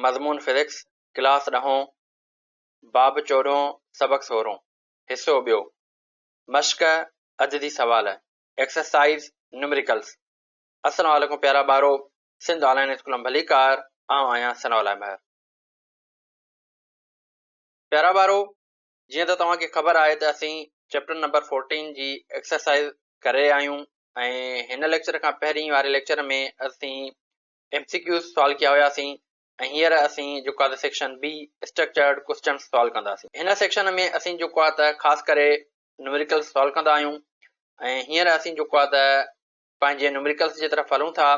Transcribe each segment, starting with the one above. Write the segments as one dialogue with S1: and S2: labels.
S1: मज़मून physics class 10 बाब 14 सबक 16 हिस्सो ॿियो मश्क अददी सवाल एक्सरसाइज न्यूमेरिकल्स। अस्सलाम वालेकुम प्यारा ॿारो, सिंध ऑनलाइन स्कूल में भलीकार आउं आहियां सनाउल्लाह महर। प्यारा ॿारो, जीअं त तव्हांखे ख़बर आहे त असीं चैप्टर नंबर 14 जी एक्सरसाइज करे आहियूं ऐं हिन लेक्चर खां पहिरीं वारे लेक्चर में असीं MCQ सॉल्व कया हुयासीं ऐं हींअर असीं जेको आहे section be structured question solve कंदासीं। हिन सेक्शन में असीं जेको आहे त ख़ासि करे न्यूमेरिकल्स सॉल्व कंदा आहियूं ऐं हींअर असीं जेको आहे त पंहिंजे न्यूमेरिकल्स जे तरफ़ हलूं था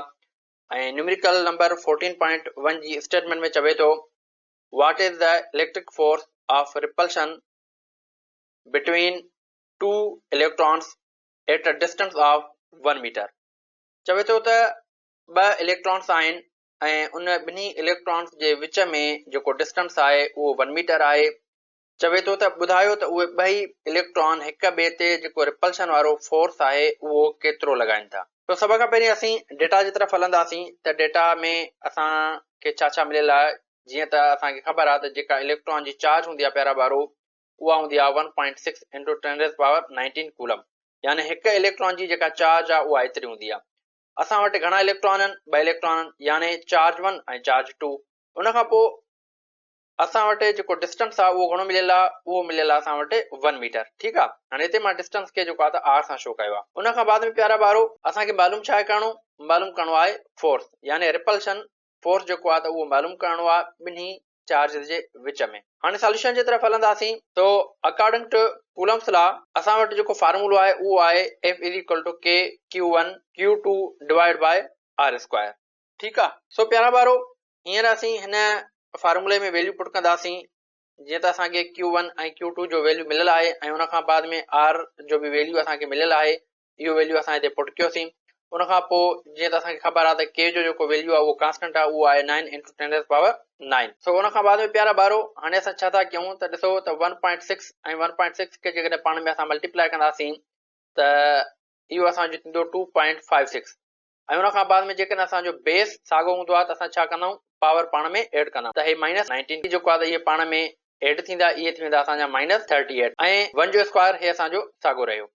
S1: ऐं न्यूमेरिकल नंबर 14.1 जी स्टेटमेंट में चवे थो what is the electric force of repulsion between two electrons at a distance of 1 meter. चवे थो त ॿ इलेक्ट्रॉन्स आहिनि ऐं उन ॿिन्ही इलेक्ट्रॉन्स जे विच में जेको डिस्टेंस आहे उहो 1 मीटर आहे। चवे थो त ॿुधायो त उहे ॿई इलेक्ट्रॉन हिक ॿिए ते जेको रिपल्शन वारो फोर्स आहे उहो केतिरो लॻाइनि था। त सभ खां पहिरीं असीं डेटा जी तरफ़ हलंदासीं त डेटा में असांखे छा छा मिलियल आहे। जीअं त असांखे ख़बर आहे त जेका इलेक्ट्रॉन जी चार्ज हूंदी आहे प्यारा ॿारो, उहा हूंदी आहे 1.6 × 10⁻19 कूलम, यानी हिक इलेक्ट्रॉन जी जेका चार्ज आहे उहा एतिरी हूंदी आहे। असां वटि घणा इलेक्ट्रॉन आहिनि? 2 इलेक्ट्रॉन, यानी चार्ज 1 ऐं चार्ज 2। उन खां पोइ असां वटि जेको डिस्टेंस आहे उहो घणो मिलियल आहे? उहो मिलियल आहे असां वटि 1 मीटर। ठीकु आहे, हाणे हिते मां डिस्टेंस खे जेको आहे त आर सां शो कयो आहे। उन खां बाद में प्यारा ॿारो असांखे मालूम छा आहे करणो? मालूम करणो आहे फोर्स, यानी रिपल्शन फोर्स जेको आहे त उहो मालूम करणो आहे ॿिन्ही चार्ज जे विच में। हाणे सॉल्यूशन जे तरफ़ हलंदासीं तो अकॉर्डिंग टू कूलम्स लॉ असां वटि जेको फार्मूलो आहे उहो आहे F = K Q1 Q2 / R²। ठीकु आहे। सो प्यारा ॿारो हींअर असीं हिन फार्मूले में वैल्यू पुट कंदासीं। जीअं त असांखे Q1 ऐं Q2 जो वैल्यू मिलियल आहे ऐं उन खां बाद में R जो बि वैल्यू असांखे मिलियल आहे, इहो वैल्यू असां हिते पुट कयोसीं। उन खां पोइ जीअं त असांखे ख़बर आहे त K जो जेको वैल्यू आहे उहो कांस्टेंट आहे, उहो आहे 9 × 10⁻9। सो उन खां बाद में प्यारा ॿारो हाणे असां छा था कयूं त ॾिसो त 1.6 ऐं 1.6 खे जेकॾहिं पाण में असां मल्टीप्लाई कंदासीं त इहो असांजो थींदो 2.56 ऐं उन खां बाद में जेकॾहिं असांजो बेस साॻियो हूंदो आहे त असां छा कंदा आहियूं? पावर पाण में एड कंदा आहियूं। त हे -19 जेको आहे त इहे पाण में एड थींदा, इहे थींदा असांजा -38 ऐं 1 जो स्क्वायर हे असांजो साॻियो रहियो।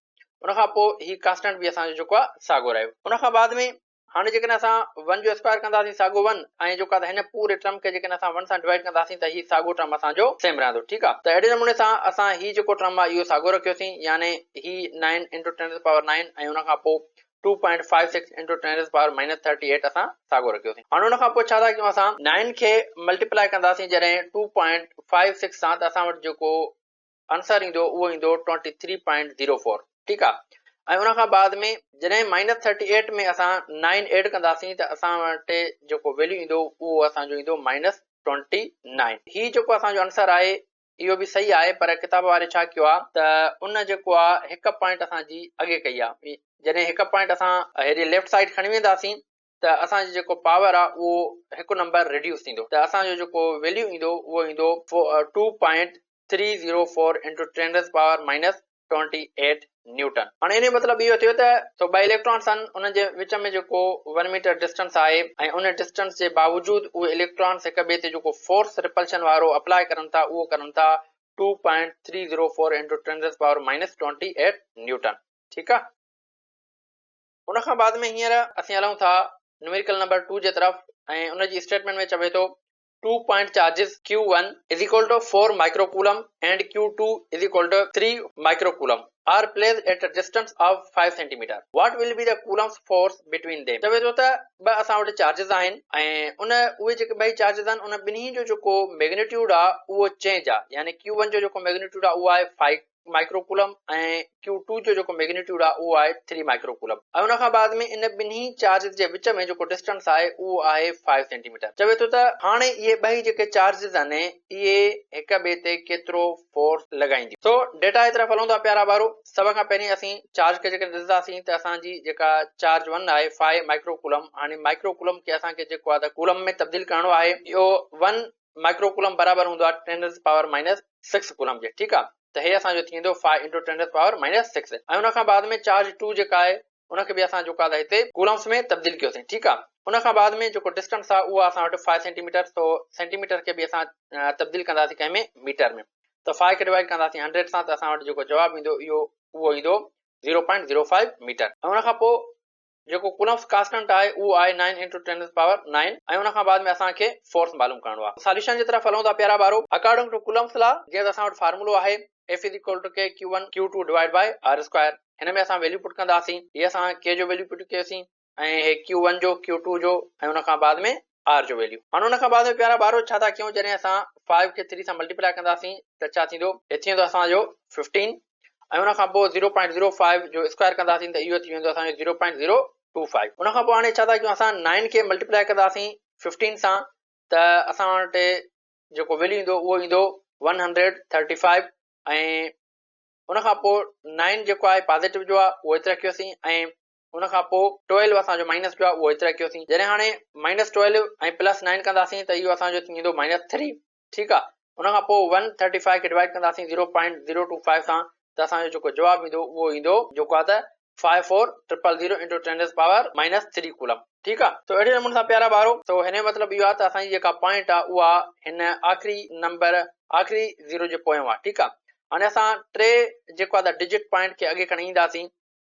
S1: उन खां पोइ ही कांस्टेंट बि असांजो जेको आहे साॻियो रहियो। उन खां बाद में हाणे जेकॾहिं असां 1 जो स्क्वायर कंदासीं साॻियो 1 ऐं जेको आहे हिन पूरे टर्म खे जेकॾहिं असां 1 सां डिवाइड कंदासीं त ही साॻियो टर्म असांजो सेम रहंदो। ठीकु आहे। त अहिड़े नमूने सां असां ही जेको टर्म आहे इहो साॻियो रखियोसीं, यानी ही 9 × 10⁻9 ऐं उन खां पोइ 2.56 × 10⁻38 असां साॻियो रखियोसीं। हाणे उन खां पोइ छा था कयूं? असां 9 खे मल्टीप्लाई कंदासीं जॾहिं 2.56 सां, त असां वटि जेको आंसर ईंदो उहो ईंदो 23.04। ठीकु आहे। ऐं उन खां बाद में जॾहिं -38 में असां 9 एड कंदासीं त असां वटि जेको वैल्यू ईंदो उहो असांजो ईंदो -29। ही जेको असांजो आंसर आहे इहो बि सही आहे, पर किताब वारे छा कयो आहे त उन जेको आहे हिकु पॉइंट असांजी अॻे कई आहे। जॾहिं हिकु पॉइंट असां हेॾे लेफ्ट साइड खणी वेंदासीं त असांजो जेको पावर आहे उहो हिकु नंबर रिड्यूस थींदो, त असांजो जेको वैल्यू ईंदो उहो ईंदो 2.304 × 10⁻28 न्यूटन। हाणे इन जो मतिलबु इहो थियो त 2 इलेक्ट्रॉन्स आहिनि, उन जे विच में जेको 1 मीटर डिस्टेंस आहे ऐं उन डिस्टेंस जे बावजूद उहे इलेक्ट्रॉन्स हिक ॿिए ते जेको फोर्स रिपल्शन वारो अप्लाई करनि था उहो करनि था 2.304 × 10⁻28 न्यूटन। ठीकु आहे। उन खां बाद में हींअर असीं हलूं था न्यूमेरिकल नंबर 2 जे तरफ़ ऐं उन जी स्टेटमेंट में चवे थो 2 point charges Q1 = 4 microcoulomb and Q2 = 3 microcoulomb are placed at a distance of 5 cm. What will be the Coulomb's force between them? चवे थो त ॿ असां वटि चार्जिस आहिनि ऐं उहे जेके ॿई चार्जिस आहिनि उन ॿिन्ही जो जेको मैग्नीट्यूड आहे उहो चेंज आहे, यानी Q1 जो जेको मैग्नीट्यूड आहे उहो आहे 5 माइक्रोकूलम ऐं Q2 जो जेको मैग्नीट्यूड आहे उहो आहे 3 माइक्रोकूलम ऐं उन खां बाद में इन ॿिन्ही चार्जिस जे विच में जेको डिस्टेंस आहे उहो आहे 5 सेंटीमीटर। चवे थो त हाणे इहे ॿई जेके चार्जिस आहिनि इहे हिक ॿिए ते केतिरो फोर्स लॻाईंदियूं। सो डेटा जी तरफ़ हलूं था प्यारा ॿारो। सभ खां पहिरीं असीं चार्ज खे जेके ॾिसंदासीं त असांजी जेका चार्ज 1 आहे 5 माइक्रोकूलम, हाणे माइक्रोकूलम खे असांखे जेको आहे त कूलम में तब्दील करणो आहे। इहो 1 माइक्रोकूलम बराबरि हूंदो आहे 10⁻6 कूलम जे। ठीकु आहे। त हे असांजो थी वेंदो 5 × 10⁻6 ऐं उन खां बाद में चार्ज 2 जेका आहे उनखे बि असां जेको आहे हिते कूलम्स में तब्दील कयोसीं। ठीकु आहे। उन खां बाद में जेको डिस्टेंस आहे उहा असां वटि 5 सेंटीमीटर, तो सेंटीमीटर खे बि असां तब्दील कंदासीं कंहिं में, मीटर में। त 5 खे डिवाइड कंदासीं 100 सां, त असां वटि जेको जवाबु ईंदो उहो ईंदो 0.05 मीटर। ऐं उन खां पोइ जेको कूलम्स कांस्टेंट आहे उहो आहे 9 × 10⁻⁹। ऐं उन खां बाद में असांखे फोर्स मालूम करणो आहे। सॉल्यूशन जी तरफ़ हलूं था प्यारा ॿारो। अकॉर्डिंग टू कूलम्स लॉ, जीअं असां वटि फार्मूलो आहे F = K Q1 Q2 / R²। हिन में असां वैल्यू पुट कंदासीं। हीअ असां K जो वैल्यू पुट कयोसीं ऐं हे Q1 जो, Q2 जो ऐं उन खां बाद में R जो वैल्यू। हाणे उन खां बाद में प्यारा ॿारो छा था कयूं, जॾहिं असां 5 खे 3 सां मल्टीप्लाई कंदासीं त छा थींदो, हे थी वेंदो असांजो 15 ऐं उन खां पोइ 0.05 जो स्क्वायर कंदासीं त इहो थी वेंदो असांजो 0.025। उन खां पोइ हाणे छा था कयूं, असां 9 खे मल्टीप्लाई कंदासीं 15 सां त असां वटि जेको वैल्यू ईंदो उहो ईंदो 135। ऐं उन खां पोइ 9 जेको आहे पॉज़िटिव जो आहे उहो एतिरा कयोसीं ऐं उन खां पोइ 12 असांजो माइनस जो आहे उहो एतिरा कयोसीं। जॾहिं हाणे -12 ऐं +9 कंदासीं त इहो असांजो थी वेंदो -3। ठीकु आहे। उन खां पोइ 135 खे डिवाइड कंदासीं 0.025 सां त असांजो जेको जवाबु ईंदो उहो ईंदो जेको आहे त 54,000 × 10⁻³ कूलम। ठीकु आहे। त अहिड़े नमूने सां प्यारा ॿारो, त हिन जो मतिलबु इहो आहे त असांजी जेका पॉइंट आहे उहा हिन आख़िरी ज़ीरो जे पोयां आहे। ठीकु आहे। हाणे असां 3 जेको आहे डिजिट पॉइंट खे अॻे खणी ईंदासीं,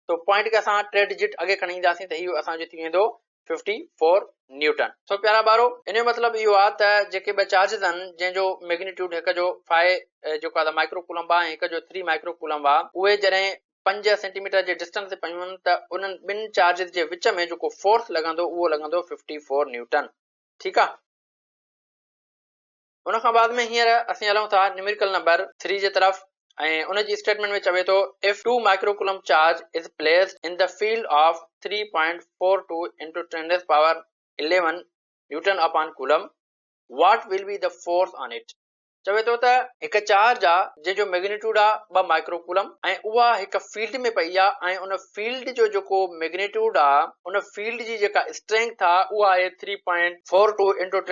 S1: तो पॉइंट खे असां 3 डिजिट अॻे खणी ईंदासीं त इहो असांजो थी वेंदो 54 न्यूटन। सो प्यारा ॿारो, इन जो मतिलबु इहो आहे त जेके ॿ चार्जिस आहिनि जंहिंजो मैग्नीट्यूड हिक जो 5 जेको आहे माइक्रो कूलम आहे ऐं हिक जो 3 माइक्रो कूलम आहे, उहे जॾहिं 5 सेंटीमीटर जे डिस्टेंस ते पयूं आहिनि त उन्हनि ॿिनि चार्जिस जे विच में जेको फोर्स लॻंदो उहो लॻंदो 54 न्यूटन। ठीकु आहे। उन खां बाद में हींअर असीं हलूं था न्यूमेरिकल नंबर 3 जे तरफ़ ऐं उन जी स्टेटमेंट में चवे थो, if 2 microcoulomb charge is placed in the field of 3.42 × 10⁻11 Newton upon coulomb, what will be the force on it. चवे थो त हिकु चार्ज आहे जंहिंजो मैग्नीट्यूड आहे 2 माइक्रोकूलम ऐं उहा हिकु फील्ड में पई आहे ऐं उन फील्ड जो जेको मैग्नीट्यूड आहे, उन फील्ड जी जेका स्ट्रेंथ आहे उहा आहे 3.42 ×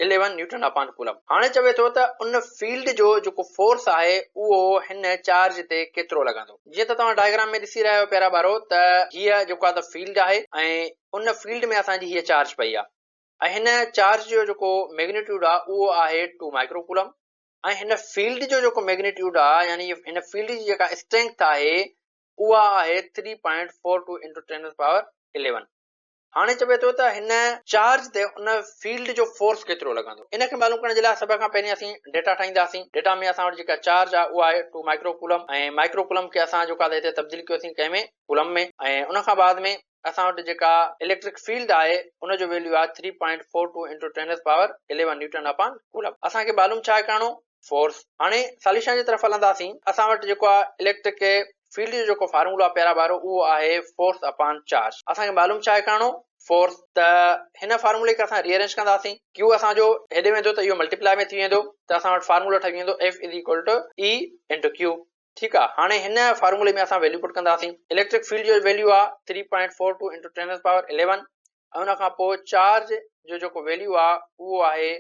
S1: 10⁻11 न्यूटन अपॉन कूलम। हाणे चवे थो त उन फील्ड जो जेको फोर्स आहे उहो हिन चार्ज ते केतिरो लॻंदो। जीअं त तव्हां डायग्राम में ॾिसी रहिया आहियो प्यारा ॿारो, त हीअ जेको आहे त फील्ड आहे ऐं उन फील्ड में असांजी हीअ चार्ज पई आहे ऐं हिन चार्ज जो जेको मैग्नीट्यूड आहे उहो आहे 2 माइक्रोकूलम ऐं हिन फील्ड जो जेको मैग्नीट्यूड आहे यानी हिन फील्ड जी जेका स्ट्रेंथ आहे उहा आहे 3.42 × 10⁻11। हाणे चवे थो त हिन चार्ज ते उन फील्ड जो फोर्स केतिरो लॻंदो। इन खे मालूम करण जे लाइ सभ खां पहिरीं असीं डेटा ठाहींदासीं। डेटा में असां वटि जेका चार्ज आहे उहा आहे 2 माइक्रोकूलम ऐं माइक्रोकूलम खे असां जेको आहे हिते तब्दील कयोसीं कंहिं में, कूलम में। ऐं उन खां बाद में असां वटि जेका इलेक्ट्रिक फील्ड आहे उन जो वैल्यू आहे 3.42 × 10⁻11 न्यूटन अपॉन कूलम। असांखे मालूम छा आहे करणो, फोर्स। हाणे सॉल्यूशन जी तरफ़ हलंदासीं। असां वटि जेको आहे इलेक्ट्रिक फील्ड जो जेको फार्मूला आहे प्यारा ॿारो उहो आहे फोर्स अपॉन चार्ज। असांखे मालूम छा आहे करणो, फोर्स। त हिन फार्मूले खे असां रीअरेंज कंदासीं। क्यू असांजो हेॾे वेंदो त इहो मल्टीप्लाई में थी वेंदो त असां वटि फार्मूलो ठही वेंदो F = E × Q। ठीकु आहे। हाणे हिन फार्मूले में असां वैल्यू पुट कंदासीं। इलेक्ट्रिक फील्ड जो वैल्यू आहे 3.42 × 10⁻11 ऐं उन खां पोइ चार्ज जो जेको वैल्यू आहे उहो आहे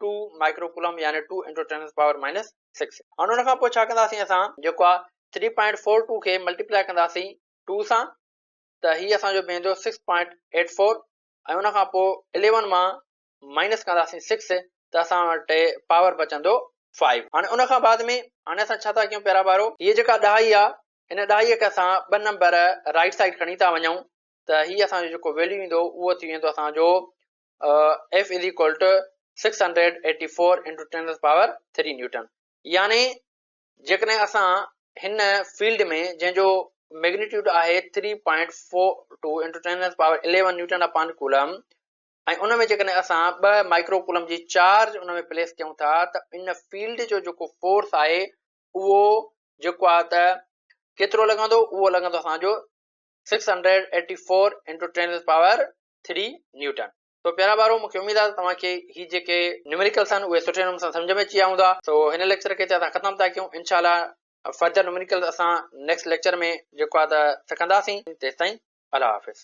S1: 2 माइक्रोकूलम यानी 2 × 10⁻6। हाणे उन खां पोइ छा कंदासीं, असां जेको आहे 3.42 खे मल्टीप्लाई कंदासीं 2 सां त हीअ असांजो बीहंदो 6.84 ऐं उन खां पोइ 11 मां माइनस कंदासीं 6 त असां वटि पावर बचंदो 5। हाणे उन खां बाद में हाणे असां छा था कयूं प्यारा ॿारो, हीअ जेका ॾहाई आहे हिन ॾहाईअ खे असां 2 नंबर राइट साइड खणी था वञूं त हीअ असांजो जेको वैल्यू ईंदो उहो थी वेंदो असांजो F = 684 × 10⁻³ न्यूटन। यानी जेकॾहिं असां हिन फील्ड में जंहिंजो मैग्नीट्यूड आहे 3.42 × 10⁻11 न्यूटन अपॉन कूलम ऐं उन में जेकॾहिं असां 2 माइक्रोकूलम जी चार्ज उन में प्लेस कयूं था त इन फील्ड जो जेको फोर्स आहे उहो जेको आहे त केतिरो लॻंदो, उहो लॻंदो असांजो 684 × 10⁻³ न्यूटन। तो प्यारा ॿारो, मूंखे उमेद आहे तव्हांखे ही जेके न्यूमेरिकल्स आहिनि उहे सुठे नमूने सां सम्झ में अची विया हूंदा। तो हिन लेक्चर खे असां ख़तमु था कयूं। इंशाअल्लाह फर्दर न्यूमेरिकल्स असां नेक्स्ट लेक्चर में जेको आहे त सिखंदासीं। तेसिताईं अल्लाह हाफ़िज़।